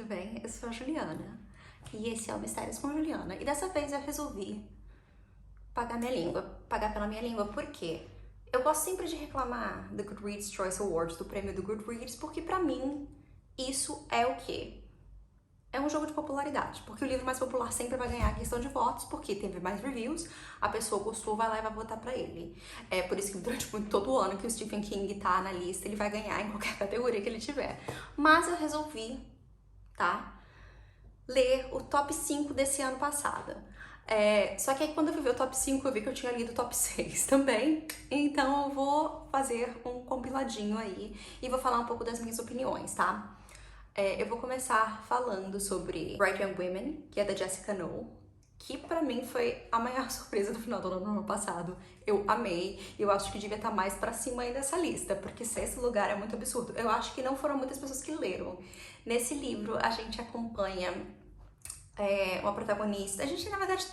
bem? Eu sou a Juliana e esse é o Mistérios com Juliana. E dessa vez eu resolvi pagar pela minha língua, por quê? Eu gosto sempre de reclamar do Goodreads Choice Awards, do prêmio do Goodreads, porque pra mim isso é o quê? É um jogo de popularidade, porque o livro mais popular sempre vai ganhar a questão de votos, porque teve mais reviews, a pessoa gostou, vai lá e vai votar pra ele. É por isso que durante todo o ano que o Stephen King tá na lista, ele vai ganhar em qualquer categoria que ele tiver. Mas eu resolvi, tá, ler o top 5 desse ano passado. Só que aí quando eu fui ver o top 5, eu vi que eu tinha lido o top 6 também. Então eu vou fazer um compiladinho aí e vou falar um pouco das minhas opiniões, tá? Eu vou começar falando sobre Bright Young Women, que é da Jessica Knoll, que pra mim foi a maior surpresa do final do ano passado. Eu amei e eu acho que devia estar mais pra cima aí dessa lista, porque sexto lugar é muito absurdo. Eu acho que não foram muitas pessoas que leram. Nesse livro a gente acompanha uma protagonista, a gente na verdade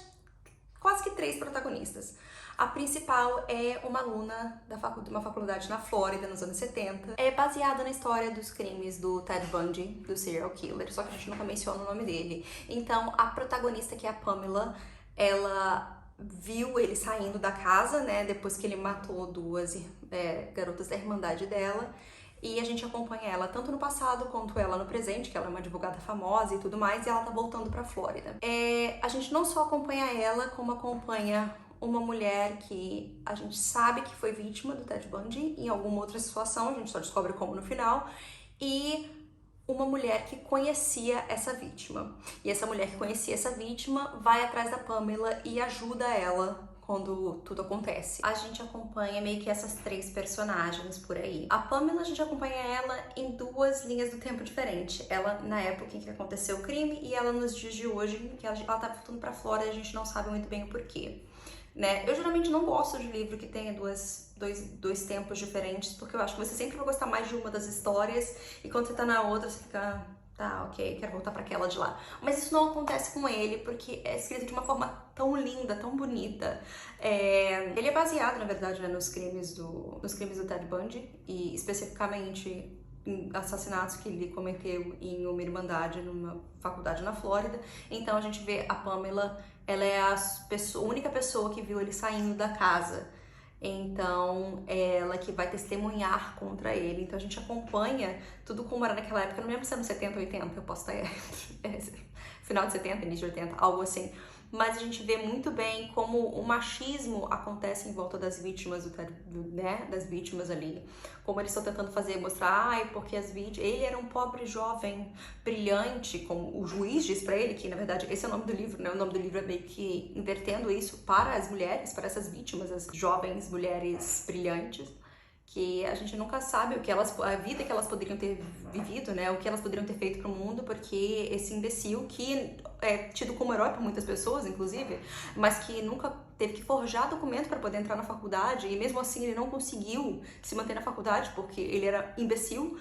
quase que 3 protagonistas. A principal é uma aluna de uma faculdade na Flórida, nos anos 70. É baseada na história dos crimes do Ted Bundy, do serial killer, só que a gente nunca menciona o nome dele. Então, a protagonista, que é a Pamela, ela viu ele saindo da casa, né, depois que ele matou 2 garotas da irmandade dela. E a gente acompanha ela tanto no passado quanto ela no presente, que ela é uma advogada famosa e tudo mais, e ela tá voltando pra Flórida. A gente não só acompanha ela, como acompanha uma mulher que a gente sabe que foi vítima do Ted Bundy em alguma outra situação, a gente só descobre como no final, e uma mulher que conhecia essa vítima. E essa mulher que conhecia essa vítima vai atrás da Pamela e ajuda ela quando tudo acontece. A gente acompanha meio que essas 3 personagens por aí. A Pamela, a gente acompanha ela em 2 linhas do tempo diferentes. Ela na época em que aconteceu o crime e ela nos dias de hoje, em que ela tá voltando pra Flórida e a gente não sabe muito bem o porquê. Né? Eu geralmente não gosto de livro que tenha dois tempos diferentes, porque eu acho que você sempre vai gostar mais de uma das histórias e quando você tá na outra você fica, tá, ok, quero voltar pra aquela de lá. Mas isso não acontece com ele, porque é escrito de uma forma tão linda, tão bonita. Ele é baseado, na verdade, né, nos crimes do Ted Bundy, e especificamente em assassinatos que ele cometeu em uma irmandade numa faculdade na Flórida. Então a gente vê a Pamela, ela é a única pessoa que viu ele saindo da casa. Então, ela que vai testemunhar contra ele. Então, a gente acompanha tudo como era naquela época. Eu não lembro se é nos 70, 80, eu posso estar... final de 70, início de 80, algo assim. Mas a gente vê muito bem como o machismo acontece em volta das vítimas, das vítimas ali. Como eles estão tentando mostrar, porque ele era um pobre jovem brilhante, como o juiz diz pra ele, que na verdade esse é o nome do livro, né? O nome do livro é meio que invertendo isso para as mulheres, para essas vítimas, as jovens mulheres brilhantes, que a gente nunca sabe a vida que elas poderiam ter vivido, né? O que elas poderiam ter feito pro mundo, porque esse imbecil, que é tido como herói por muitas pessoas, inclusive, mas que nunca teve que forjar documento para poder entrar na faculdade, e mesmo assim ele não conseguiu se manter na faculdade, porque ele era imbecil,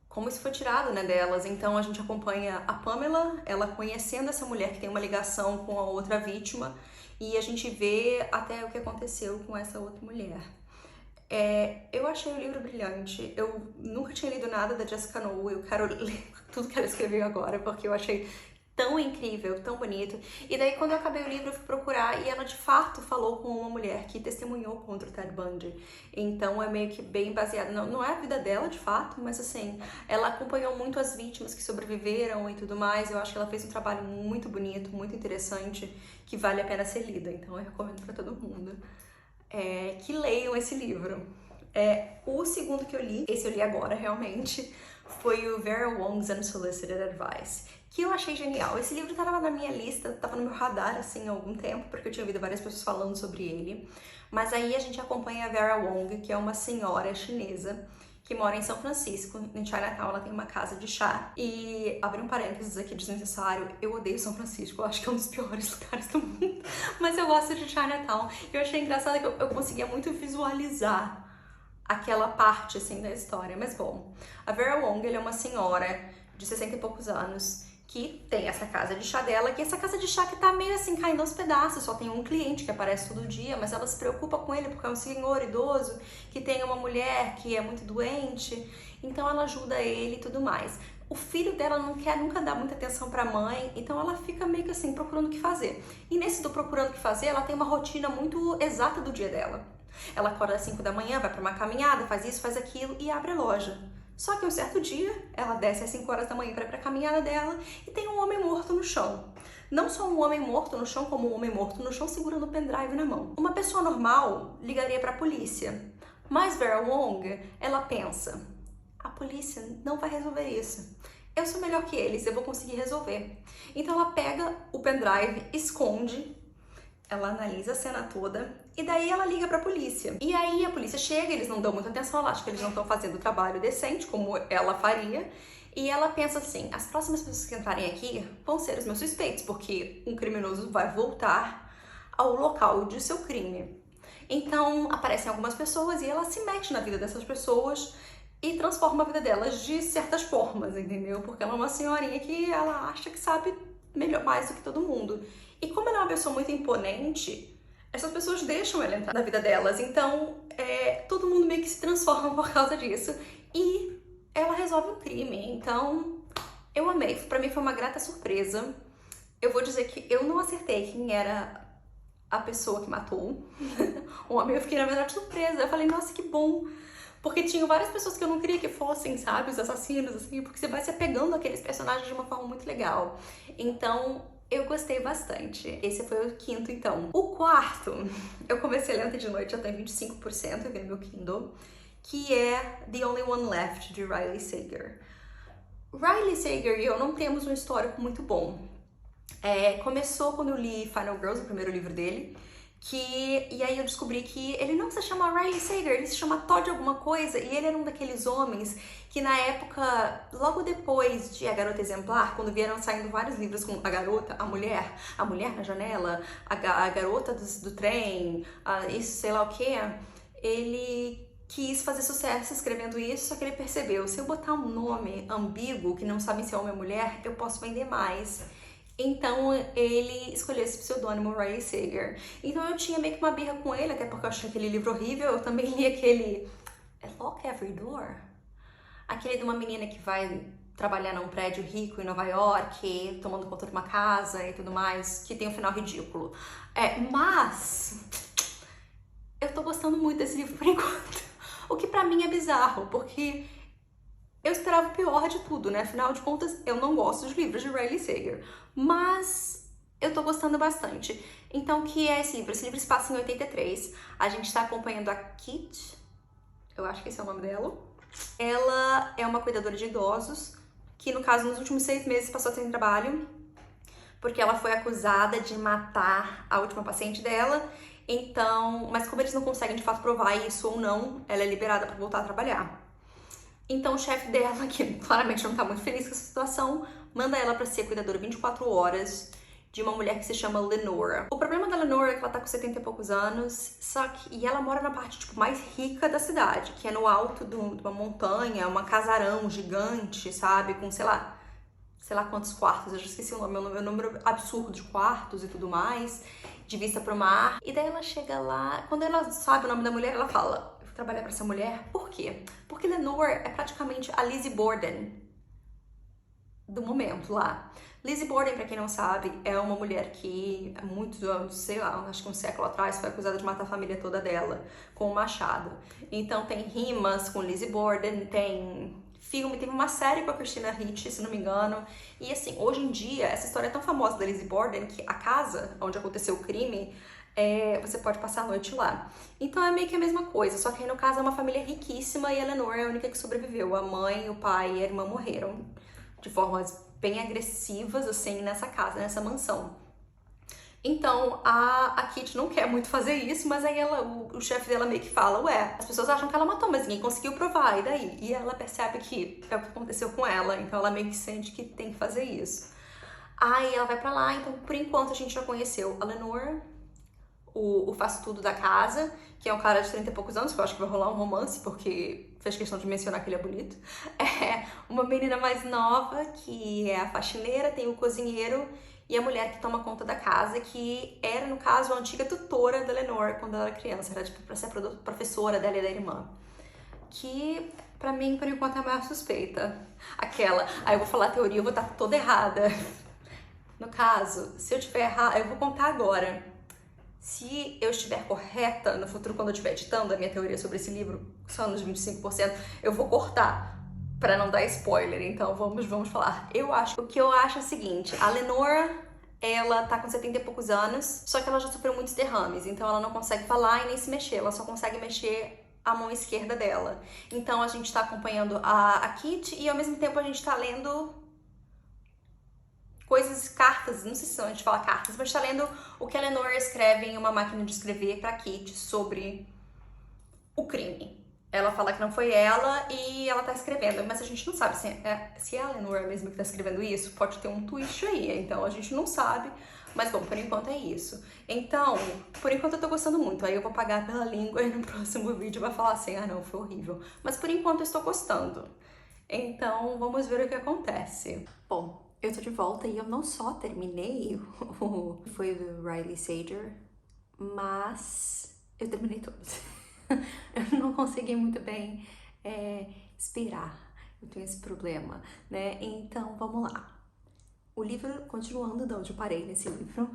como isso foi tirado, né, delas. Então a gente acompanha a Pamela, ela conhecendo essa mulher que tem uma ligação com a outra vítima, e a gente vê até o que aconteceu com essa outra mulher. Eu achei o livro brilhante. Eu nunca tinha lido nada da Jessica Knoll. Eu quero ler tudo que ela escreveu agora, porque eu achei tão incrível, tão bonito. E daí, quando eu acabei o livro, eu fui procurar e ela, de fato, falou com uma mulher que testemunhou contra o Ted Bundy. Então, é meio que bem baseado. Não é a vida dela, de fato, mas assim, ela acompanhou muito as vítimas que sobreviveram e tudo mais. Eu acho que ela fez um trabalho muito bonito, muito interessante, que vale a pena ser lida. Então, eu recomendo pra todo mundo que leiam esse livro. O segundo que eu li, esse eu li agora, realmente, foi o Vera Wong's Unsolicited Advice, que eu achei genial. Esse livro estava na minha lista, estava no meu radar, assim, há algum tempo, porque eu tinha ouvido várias pessoas falando sobre ele. Mas aí a gente acompanha a Vera Wong, que é uma senhora chinesa que mora em São Francisco, em Chinatown. Ela tem uma casa de chá. E, abrir um parênteses aqui desnecessário, eu odeio São Francisco, eu acho que é um dos piores lugares do mundo, mas eu gosto de Chinatown. Eu achei engraçado que eu conseguia muito visualizar aquela parte, assim, da história. Mas, bom, a Vera Wong, ela é uma senhora de 60 e poucos anos que tem essa casa de chá dela, que essa casa de chá que tá meio assim caindo aos pedaços, só tem um cliente que aparece todo dia, mas ela se preocupa com ele porque é um senhor idoso que tem uma mulher que é muito doente, então ela ajuda ele e tudo mais. O filho dela não quer nunca dar muita atenção pra mãe, então ela fica meio que assim procurando o que fazer. E nesse do procurando o que fazer, ela tem uma rotina muito exata do dia dela. Ela acorda às 5 da manhã, vai pra uma caminhada, faz isso, faz aquilo e abre a loja. Só que um certo dia, ela desce às 5 horas da manhã para ir pra caminhada dela e tem um homem morto no chão. Não só um homem morto no chão, como um homem morto no chão segurando o pendrive na mão. Uma pessoa normal ligaria para a polícia, mas Vera Wong, ela pensa, a polícia não vai resolver isso. Eu sou melhor que eles, eu vou conseguir resolver. Então ela pega o pendrive, esconde, ela analisa a cena toda e daí ela liga pra polícia. E aí a polícia chega, eles não dão muita atenção, ela acha que eles não estão fazendo o trabalho decente, como ela faria. E ela pensa assim, as próximas pessoas que entrarem aqui vão ser os meus suspeitos, porque um criminoso vai voltar ao local de seu crime. Então aparecem algumas pessoas e ela se mete na vida dessas pessoas e transforma a vida delas de certas formas, entendeu? Porque ela é uma senhorinha que ela acha que sabe melhor, mais do que todo mundo. E como ela é uma pessoa muito imponente, essas pessoas deixam ela entrar na vida delas. Então, todo mundo meio que se transforma por causa disso. E ela resolve um crime. Então, eu amei. Pra mim foi uma grata surpresa. Eu vou dizer que eu não acertei quem era a pessoa que matou o homem. Eu fiquei, na verdade, surpresa. Eu falei, nossa, que bom. Porque tinham várias pessoas que eu não queria que fossem, sabe, os assassinos, assim. Porque você vai se apegando àqueles personagens de uma forma muito legal. Então, eu gostei bastante. Esse foi o quinto, então. O quarto, eu comecei a ler ontem de noite, já tem 25%, eu vi no meu Kindle, que é The Only One Left, de Riley Sager. Riley Sager e eu não temos um histórico muito bom. Começou quando eu li Final Girls, o primeiro livro dele, e aí eu descobri que ele não se chama Riley Sager, ele se chama Todd alguma coisa, e ele era um daqueles homens que na época, logo depois de A Garota Exemplar, quando vieram saindo vários livros com a garota, a mulher na janela, a garota do trem, isso sei lá o que, ele quis fazer sucesso escrevendo isso, só que ele percebeu, se eu botar um nome ambíguo, que não sabe se é homem ou mulher, eu posso vender mais. Então ele escolheu esse pseudônimo Riley Sager. Então eu tinha meio que uma birra com ele, até porque eu achei aquele livro horrível. Eu também li aquele Lock Every Door? Aquele de uma menina que vai trabalhar num prédio rico em Nova York, tomando conta de uma casa e tudo mais, que tem um final ridículo. Mas eu tô gostando muito desse livro por enquanto. O que pra mim é bizarro, porque eu esperava o pior de tudo, né? Afinal de contas, eu não gosto dos livros de Riley Sager. Mas eu tô gostando bastante. Então, o que é esse livro? Esse livro se passa em 83. A gente tá acompanhando a Kit. Eu acho que esse é o nome dela. Ela é uma cuidadora de idosos, que no caso, nos últimos 6 meses passou sem trabalho, porque ela foi acusada de matar a última paciente dela. Então, mas como eles não conseguem de fato provar isso ou não, ela é liberada para voltar a trabalhar. Então o chefe dela, que claramente não tá muito feliz com essa situação, manda ela pra ser cuidadora 24 horas de uma mulher que se chama Lenora. O problema da Lenora é que ela tá com 70 e poucos anos, e ela mora na parte tipo mais rica da cidade, que é no alto de uma montanha, uma casarão gigante, sabe, com sei lá quantos quartos, eu já esqueci o nome, é um número absurdo de quartos e tudo mais, de vista pro mar. E daí ela chega lá, quando ela sabe o nome da mulher, ela fala, trabalhar para essa mulher. Por quê? Porque Lenore é praticamente a Lizzie Borden do momento lá. Lizzie Borden, para quem não sabe, é uma mulher que há muitos anos, sei lá, acho que um século atrás, foi acusada de matar a família toda dela com um machado. Então tem rimas com Lizzie Borden, tem filme, teve uma série com a Christina Ricci, se não me engano. E assim, hoje em dia, essa história é tão famosa da Lizzie Borden que a casa onde aconteceu o crime, você pode passar a noite lá. Então é meio que a mesma coisa, só que aí no caso é uma família riquíssima e a Lenore é a única que sobreviveu. A mãe, o pai e a irmã morreram de formas bem agressivas, assim, nessa casa, nessa mansão. Então a Kit não quer muito fazer isso, mas aí o chefe dela meio que fala, ué, as pessoas acham que ela matou, mas ninguém conseguiu provar, e daí? E ela percebe que é o que aconteceu com ela, então ela meio que sente que tem que fazer isso. Aí ela vai pra lá, então por enquanto a gente já conheceu a Lenore, o faz tudo da casa, que é um cara de 30 e poucos anos, que eu acho que vai rolar um romance, porque fez questão de mencionar que ele é bonito. uma menina mais nova, que é a faxineira, tem o cozinheiro e a mulher que toma conta da casa, que era, no caso, a antiga tutora da Lenore quando ela era criança, era tipo pra ser a professora dela e da irmã. Que, pra mim, por enquanto, é a maior suspeita. Aquela, aí eu vou falar a teoria, eu vou estar toda errada. No caso, se eu tiver errado, eu vou contar agora. Se eu estiver correta no futuro, quando eu estiver editando a minha teoria sobre esse livro, só nos 25%, eu vou cortar pra não dar spoiler. Então vamos falar. O que eu acho é o seguinte, a Lenore, ela tá com 70 e poucos anos, só que ela já sofreu muitos derrames, então ela não consegue falar e nem se mexer, ela só consegue mexer a mão esquerda dela. Então a gente tá acompanhando a Kit e ao mesmo tempo a gente tá lendo coisas, cartas, não sei se a gente fala cartas, mas tá lendo o que a Lenore escreve em uma máquina de escrever pra Kit sobre o crime. Ela fala que não foi ela e ela tá escrevendo, mas a gente não sabe se é a Lenore mesmo que tá escrevendo isso, pode ter um twist aí, então a gente não sabe, mas bom, por enquanto é isso. Então, por enquanto eu tô gostando muito, aí eu vou pagar pela língua e no próximo vídeo vai falar assim, ah não, foi horrível. Mas por enquanto eu estou gostando. Então, vamos ver o que acontece. Bom, eu tô de volta e eu não só terminei foi o do Riley Sager, mas eu terminei todos. Eu não consegui muito bem esperar, eu tenho esse problema, né? Então, vamos lá. O livro, continuando de onde eu parei nesse livro,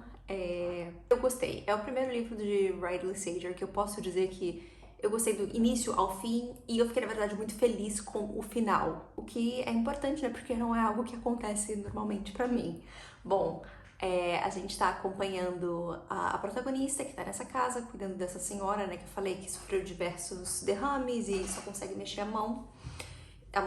eu gostei. É o primeiro livro de Riley Sager que eu posso dizer que eu gostei do início ao fim e eu fiquei, na verdade, muito feliz com o final. O que é importante, né? Porque não é algo que acontece normalmente pra mim. Bom, a gente tá acompanhando a protagonista que tá nessa casa, cuidando dessa senhora, né? Que eu falei que sofreu diversos derrames e só consegue mexer a mão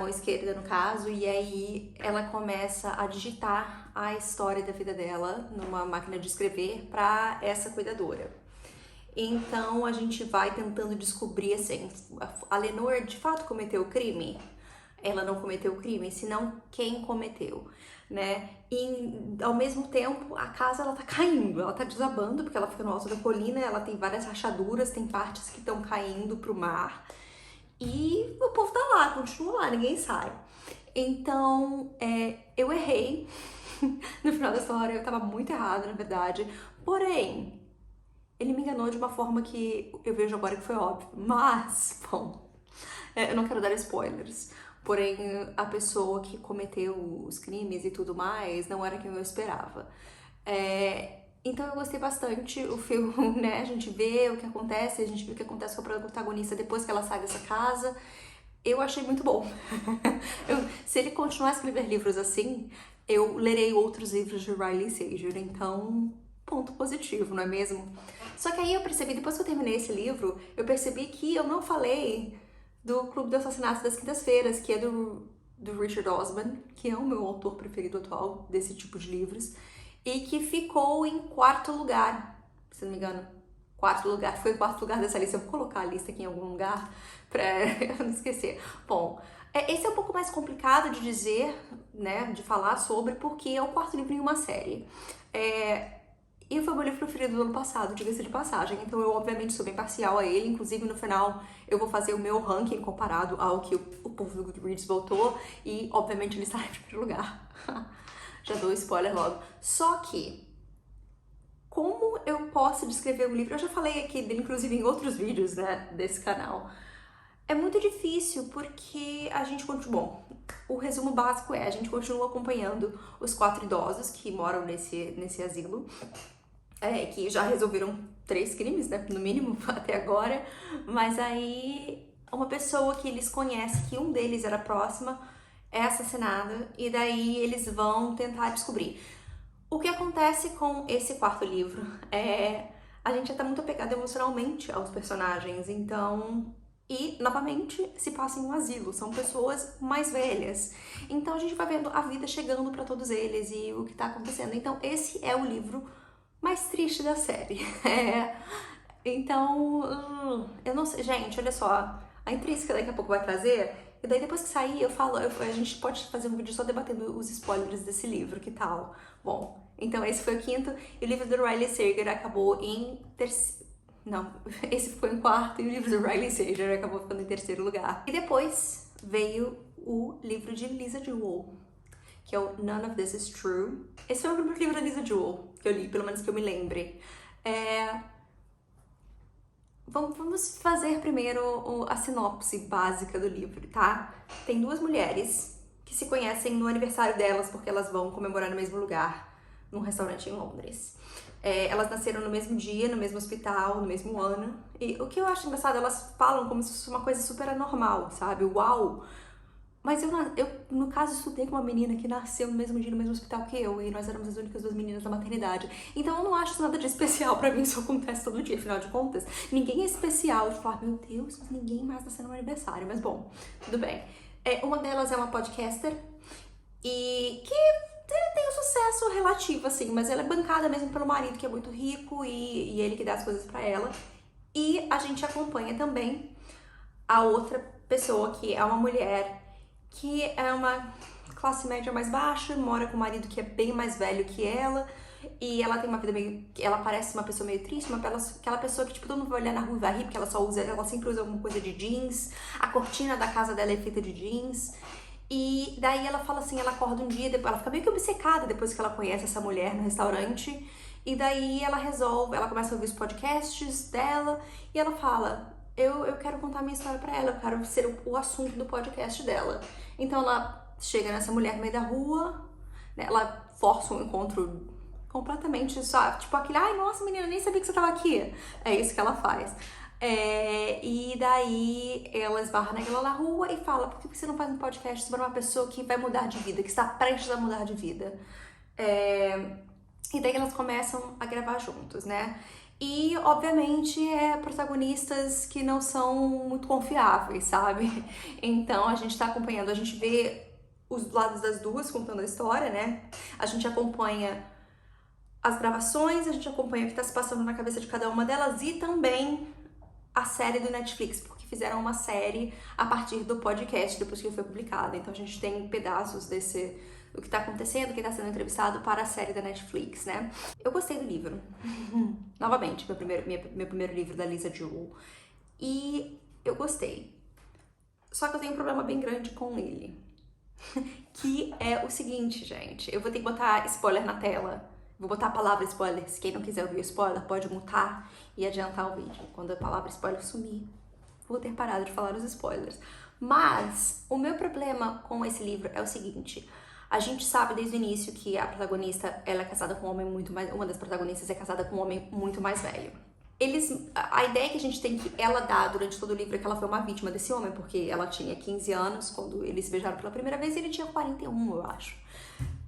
esquerda no caso, e aí ela começa a digitar a história da vida dela numa máquina de escrever pra essa cuidadora. Então a gente vai tentando descobrir assim, a Lenore de fato cometeu o crime? Ela não cometeu o crime, senão quem cometeu, né? E ao mesmo tempo a casa ela tá caindo, ela tá desabando porque ela fica no alto da colina, ela tem várias rachaduras, tem partes que estão caindo pro mar e o povo tá lá, continua lá, ninguém sai. Então eu errei no final da história, eu tava muito errada na verdade, porém ele me enganou de uma forma que eu vejo agora que foi óbvio. Mas, bom, eu não quero dar spoilers. Porém, a pessoa que cometeu os crimes e tudo mais não era quem eu esperava. Então eu gostei bastante. O filme, né? A gente vê o que acontece, a gente vê o que acontece com a protagonista depois que ela sai dessa casa. Eu achei muito bom. Se ele continuar a escrever livros assim, eu lerei outros livros de Riley Sager. Então, ponto positivo, não é mesmo? Só que aí eu percebi, depois que eu terminei esse livro, eu percebi que eu não falei do Clube do Assassinato das Quintas-Feiras, que é do Richard Osman, que é o meu autor preferido atual desse tipo de livros, e que ficou em quarto lugar, se não me engano. Foi o quarto lugar dessa lista. Eu vou colocar a lista aqui em algum lugar pra eu não esquecer. Bom, esse é um pouco mais complicado de dizer, né, de falar sobre, porque é o quarto livro em uma série. E foi o meu livro preferido do ano passado, diga-se de passagem, então eu obviamente sou bem parcial a ele, inclusive no final eu vou fazer o meu ranking comparado ao que o povo do Goodreads votou, e obviamente ele estará em primeiro lugar. Já dou spoiler logo. Só que, como eu posso descrever o livro, eu já falei aqui dele, inclusive em outros vídeos, né, desse canal, é muito difícil porque a gente continua... Bom, o resumo básico a gente continua acompanhando os 4 idosos que moram nesse asilo, que já resolveram 3 crimes, né, no mínimo, até agora, mas aí uma pessoa que eles conhecem, que um deles era próxima, é assassinada, e daí eles vão tentar descobrir. O que acontece com esse quarto livro a gente já tá muito apegado emocionalmente aos personagens, então... E, novamente, se passa em um asilo, são pessoas mais velhas. Então a gente vai vendo a vida chegando pra todos eles e o que tá acontecendo. Então esse é o livro mais triste da série. Então, eu não sei, gente, olha só, a Intrínseca daqui a pouco vai trazer, e daí depois que sair eu falo, a gente pode fazer um vídeo só debatendo os spoilers desse livro, que tal? Bom, então esse foi o 5º, e o livro do Riley Sager acabou em terceiro... Não, esse ficou em 4º e o livro do Riley Sager acabou ficando em 3º lugar. E depois veio o livro de Lisa Jewell, que é o None of This Is True. Esse foi o primeiro livro da Lisa Jewell que eu li, pelo menos que eu me lembre. Vamos fazer primeiro a sinopse básica do livro, tá? Tem duas mulheres que se conhecem no aniversário delas porque elas vão comemorar no mesmo lugar, num restaurante em Londres. Elas nasceram no mesmo dia, no mesmo hospital, no mesmo ano. E o que eu acho engraçado, elas falam como se fosse uma coisa super anormal, sabe? Uau! Mas eu, no caso, estudei com uma menina que nasceu no mesmo dia, no mesmo hospital que eu, e nós éramos as únicas duas meninas da maternidade. Então eu não acho isso nada de especial pra mim, isso acontece todo dia, afinal de contas. Ninguém é especial de falar, meu Deus, mas ninguém mais nasceu no meu aniversário. Mas bom, tudo bem. Uma delas é uma podcaster, e que tem um sucesso relativo, assim, mas ela é bancada mesmo pelo marido, que é muito rico, e ele que dá as coisas pra ela. E a gente acompanha também a outra pessoa, que é uma mulher que é uma classe média mais baixa, mora com um marido que é bem mais velho que ela, e ela tem uma vida meio... Ela parece uma pessoa meio triste, aquela pessoa que, tipo, todo mundo vai olhar na rua e vai rir, porque ela sempre usa alguma coisa de jeans, a cortina da casa dela é feita de jeans, e daí ela fala assim, ela acorda um dia, ela fica meio que obcecada depois que ela conhece essa mulher no restaurante, e daí ela começa a ouvir os podcasts dela, e ela fala... Eu quero contar minha história pra ela, eu quero ser o assunto do podcast dela. Então ela chega nessa mulher no meio da rua, né, ela força um encontro completamente só, tipo aquele, ai, nossa menina, nem sabia que você tava aqui. É isso que ela faz. E daí ela esbarra naquela na rua e fala, por que você não faz um podcast sobre uma pessoa que vai mudar de vida, que está prestes a mudar de vida? E daí elas começam a gravar juntos, né? E, obviamente, protagonistas que não são muito confiáveis, sabe? Então, a gente tá acompanhando, a gente vê os lados das duas contando a história, né? A gente acompanha as gravações, a gente acompanha o que tá se passando na cabeça de cada uma delas e também a série do Netflix, porque fizeram uma série a partir do podcast depois que foi publicado. Então, a gente tem pedaços do que tá acontecendo, quem tá sendo entrevistado para a série da Netflix, né? Eu gostei do livro. Novamente, meu primeiro livro da Lisa Jewell. E eu gostei. Só que eu tenho um problema bem grande com ele. Que é o seguinte, gente. Eu vou ter que botar spoiler na tela. Vou botar a palavra spoiler. Se quem não quiser ouvir o spoiler, pode mutar e adiantar o vídeo. Quando a palavra spoiler sumir, vou ter parado de falar os spoilers. Mas o meu problema com esse livro é o seguinte... A gente sabe desde o início que a protagonista, ela é casada com um homem muito mais... Uma das protagonistas é casada com um homem muito mais velho. A ideia que a gente tem que ela dá durante todo o livro é que ela foi uma vítima desse homem, porque ela tinha 15 anos quando eles se beijaram pela primeira vez e ele tinha 41, eu acho.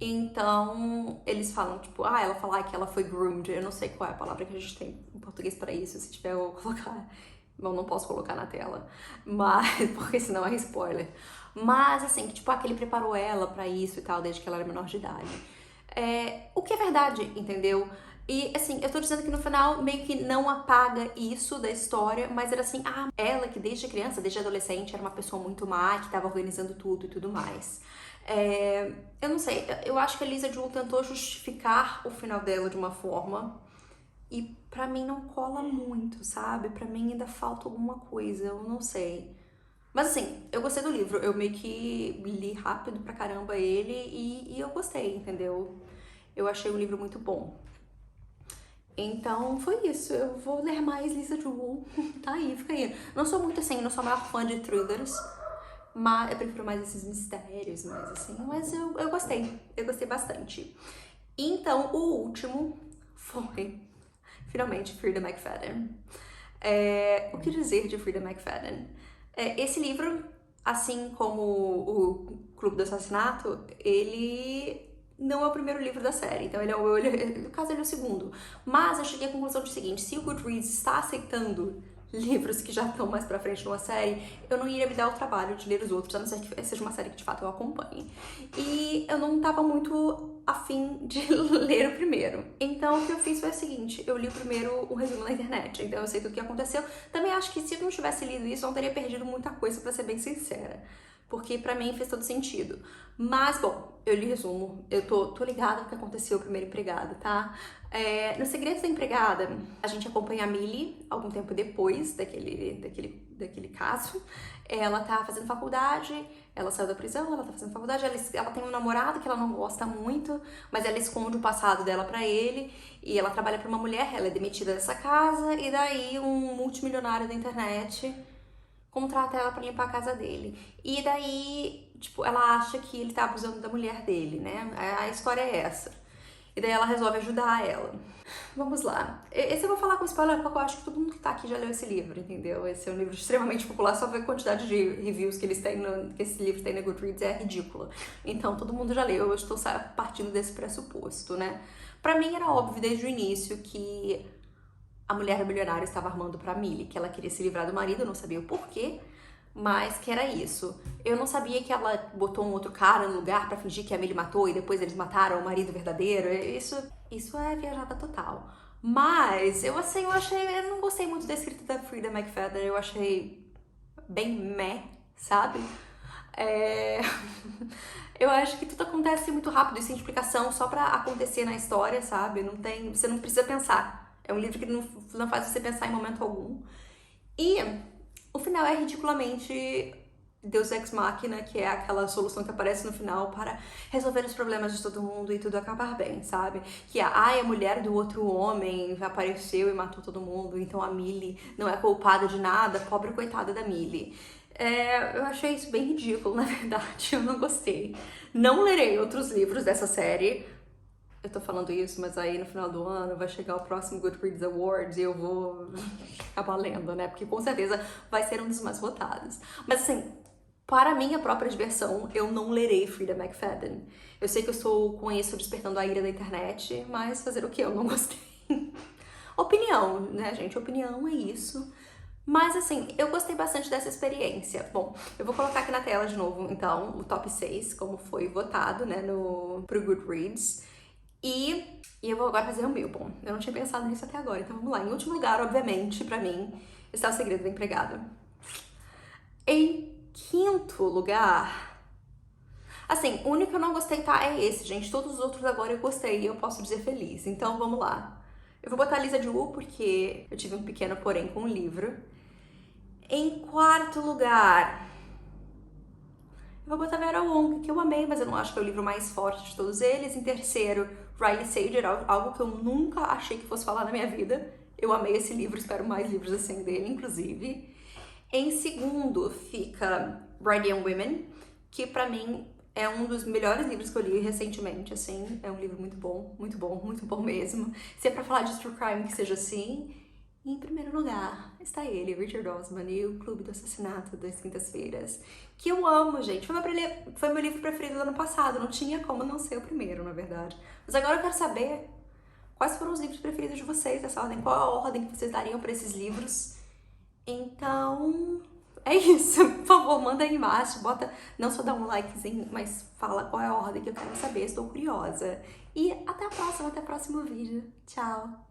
Então, eles falam, tipo, ela fala que ela foi groomed. Eu não sei qual é a palavra que a gente tem em português pra isso, se tiver eu vou colocar... Bom, não posso colocar na tela, mas porque senão é spoiler. Mas, assim, que tipo, que ele preparou ela pra isso e tal, desde que ela era menor de idade. O que é verdade, entendeu? E, assim, eu tô dizendo que no final meio que não apaga isso da história, mas era assim, ela que desde criança, desde adolescente, era uma pessoa muito má, que tava organizando tudo e tudo mais. Eu não sei, eu acho que a Lisa Jewell tentou justificar o final dela de uma forma... E pra mim não cola muito, sabe? Pra mim ainda falta alguma coisa, eu não sei. Mas assim, eu gostei do livro, eu meio que li rápido pra caramba ele e eu gostei, entendeu? Eu achei o livro muito bom. Então foi isso, eu vou ler mais Lisa Jewell, tá aí, fica aí. Não sou muito assim, não sou a maior fã de thrillers, mas eu prefiro mais esses mistérios, mais assim, mas eu gostei bastante. Então o último foi... Finalmente, Freida McFadden. O que dizer de Freida McFadden? Esse livro, assim como o Clube do Assassinato, ele não é o primeiro livro da série, então no caso ele é o segundo. Mas eu cheguei à conclusão do seguinte, se o Goodreads está aceitando livros que já estão mais pra frente numa série, eu não iria me dar o trabalho de ler os outros, a não ser que seja uma série que de fato eu acompanhe. E eu não tava muito afim de ler o primeiro. Então o que eu fiz foi o seguinte, eu li o primeiro, um resumo na internet, então eu sei tudo o que aconteceu. Também acho que se eu não tivesse lido isso, eu não teria perdido muita coisa, pra ser bem sincera. Porque pra mim fez todo sentido. Mas, bom, eu li resumo. Eu tô ligada no que aconteceu o primeiro empregado, tá? No Segredos da Empregada, a gente acompanha a Millie algum tempo depois daquele caso. Ela tá fazendo faculdade, ela saiu da prisão, ela tá fazendo faculdade, ela tem um namorado que ela não gosta muito, mas ela esconde o passado dela pra ele, e ela trabalha pra uma mulher, ela é demitida dessa casa, e daí um multimilionário da internet contrata ela pra limpar a casa dele. E daí, tipo, ela acha que ele tá abusando da mulher dele, né? A história é essa. E daí ela resolve ajudar ela. Vamos lá. Esse eu vou falar com spoiler porque eu acho que todo mundo que tá aqui já leu esse livro, entendeu? Esse é um livro extremamente popular, só ver a quantidade de reviews que eles têm que esse livro tem na Goodreads é ridícula. Então todo mundo já leu, eu estou partindo desse pressuposto, né? Pra mim era óbvio desde o início que a mulher milionária estava armando pra Millie, que ela queria se livrar do marido, eu não sabia o porquê, mas que era isso. Eu não sabia que ela botou um outro cara no lugar pra fingir que a Millie matou e depois eles mataram o marido verdadeiro. Isso é viajada total. Mas eu não gostei muito da escrita da Freida McFadden, eu achei bem meh, sabe? Eu acho que tudo acontece muito rápido e sem explicação, só pra acontecer na história, sabe? Você não precisa pensar. É um livro que não faz você pensar em momento algum. E o final é ridiculamente Deus Ex Machina, que é aquela solução que aparece no final para resolver os problemas de todo mundo e tudo acabar bem, sabe? Que a mulher do outro homem apareceu e matou todo mundo, então a Millie não é culpada de nada, pobre coitada da Millie. Eu achei isso bem ridículo, na verdade, eu não gostei. Não lerei outros livros dessa série. Eu tô falando isso, mas aí no final do ano vai chegar o próximo Goodreads Awards e eu vou acabar lendo, né? Porque com certeza vai ser um dos mais votados. Mas assim, para minha própria diversão, eu não lerei Freida McFadden. Eu sei que eu estou com isso despertando a ira da internet, mas fazer o quê? Eu não gostei. Opinião, né, gente? Opinião é isso. Mas assim, eu gostei bastante dessa experiência. Bom, eu vou colocar aqui na tela de novo, então, o top 6, como foi votado, né, pro Goodreads. E eu vou agora fazer o meu. Bom, eu não tinha pensado nisso até agora, então vamos lá. Em último lugar, obviamente, pra mim, está O Segredo da Empregada. Em quinto lugar... Assim, o único que eu não gostei, tá, é esse, gente. Todos os outros agora eu gostei e eu posso dizer feliz. Então, vamos lá. Eu vou botar a Lisa Ju porque eu tive um pequeno porém com o livro. Em quarto lugar... Eu vou botar Vera Wong, que eu amei, mas eu não acho que é o livro mais forte de todos eles. Em terceiro, Riley Sager, algo que eu nunca achei que fosse falar na minha vida. Eu amei esse livro, espero mais livros assim dele, inclusive. Em segundo fica Bright Young Women, que pra mim é um dos melhores livros que eu li recentemente, assim. É um livro muito bom, muito bom, muito bom mesmo. Se é pra falar de true crime, que seja assim. E em primeiro lugar está ele, Richard Osman, e o Clube do Assassinato das Quintas-Feiras, que eu amo, gente. Foi meu livro preferido do ano passado, não tinha como não ser o primeiro, na verdade. Mas agora eu quero saber quais foram os livros preferidos de vocês dessa ordem, qual a ordem que vocês dariam para esses livros. Então, é isso. Por favor, manda aí embaixo, não só dá um likezinho, mas fala qual é a ordem que eu quero saber, estou curiosa. E até a próxima, até o próximo vídeo. Tchau!